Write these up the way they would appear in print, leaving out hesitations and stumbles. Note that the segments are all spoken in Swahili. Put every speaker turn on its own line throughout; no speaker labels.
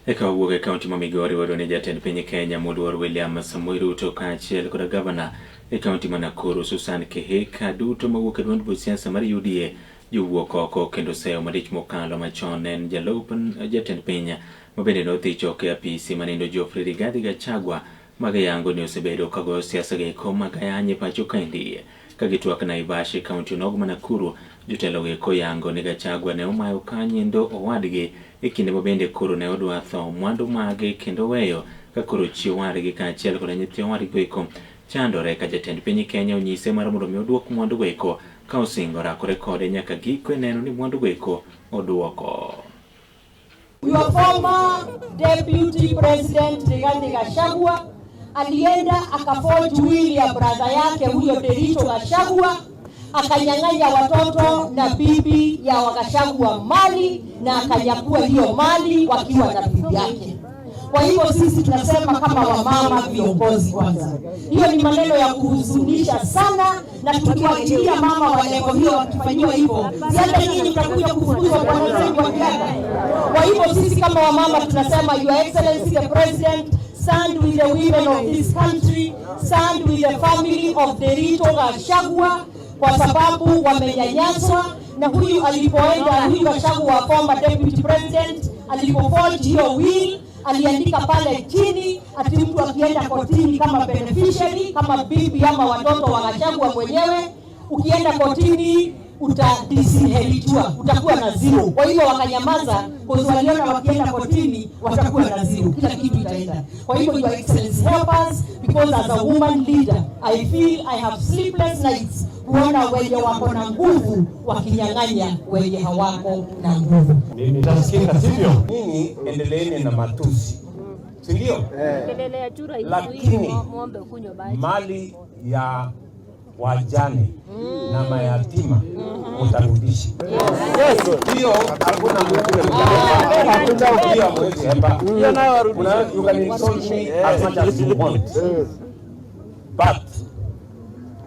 Eka wuoke kaunti ma Migori wado ne jatend piny Kenya Moluor William Samoei Ruto kaachiel kod gavana e kaunti ma Nakuru Susan Kihika duto mawuok e duond buch siasa mar UDA jowuok oko kendo seyo malich mokalo machon en jalup jatend piny mabende nothicho e apisi manindo Geoffrey Rigathi Gachagua magayango ni osebedo kago siasa geko magayanye pacho kaendi kagitwak Naivasha kaunti ma Nakuru. Jotelo geko yango ni Gachagua ne omayo kanyendo owadgi e kinde mabende koro ne odwa tho mwandu mage kendo weyo ka koro chiwo wadgi kaachiel kod nyithi wadgi eko chandore ka jatend piny Kenya onyise mar mondo mi oduok mwandu eko ka osingo rakore kode nyaka giko neno ni mwandu eko oduoko.
Your former deputy president Rigathi Gachagua alienda akaforge will ya brother yake huyo Derito Gachagua, akanyang'anya watoto na bibi ya Gachagua mali na akanyakua hiyo mali wakiwa na bibi yake. Kwa hivyo sisi tunasema kama wamama viongozi kwanza, hiyo ni maneno ya kuhuzunisha sana, na tukiwachilia mama wa level hiyo wakifanywa hivyo, hata nyinyi mtakuja kufukuzwa kwa wazee wa kiada. Kwa hivyo sisi kama wamama tunasema Your Excellency the President, stand with the women of this country, stand with the family of Derito Gachagua, kwa sababu wamenyanyaswa. Na huyu alipoenda, huyu Gachagua former deputy president, alipoforge hiyo will aliandika pale chini ati mtu akienda kotini kama beneficiary, kama bibi ama watoto wa Gachagua mwenyewe, ukienda kotini utadisinheritwa, utakuwa na zero. Kwa hiyo wakanyamaza kwa sababu waliona wakienda kotini watakuwa na zero, kila kitu itaenda. Kwa hiyo Your Excellency, help us, because as a woman leader I feel I have sleepless nights kuona wenye wako na nguvu wakinyang'anya wenye hawako na nguvu.
Nitasikika sivyo? Ninyi endeleeni na matusi, si ndio? Lakini mali ya wajane na mayatima utarudisha. Hiyo hakuna mtu hiyo mwezi hapa. You can insult me as much as you want. But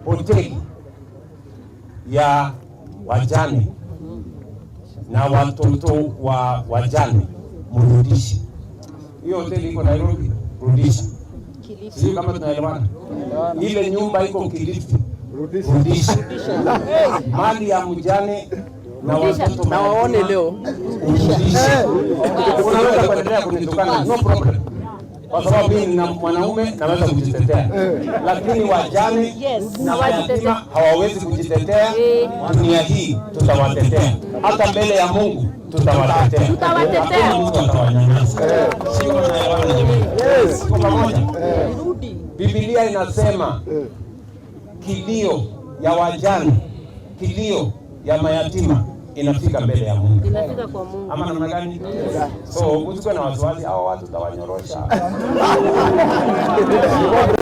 hoteli ya wajane na watoto wa wajane mrudishe. Hiyo hoteli iko Nairobi, rudisha. Sio kama tunaelewana. Ile nyumba iko Kilifi, rudisha. Mali ya mjane na watoto
na waone leo,
rudisha. Unaweza kuendelea kunitukana, no problem. Kwa sababu mimi ni mwanaume naweza kujitetea. Lakini wajane na wayatima hawawezi kujitetea. Dunia hii tutawatetea. Hata mbele ya Mungu tutawatetea. Mungu atawanyanyasa. Sio naelewana jamani. Kwa pamoja. Biblia inasema kilio ya wajane, kilio ya mayatima inafika mbele ya Mungu.
inafika kwa Mungu.
Ama namna gani? So usikuwe na wasiwasi, hao watu tawanyorosha.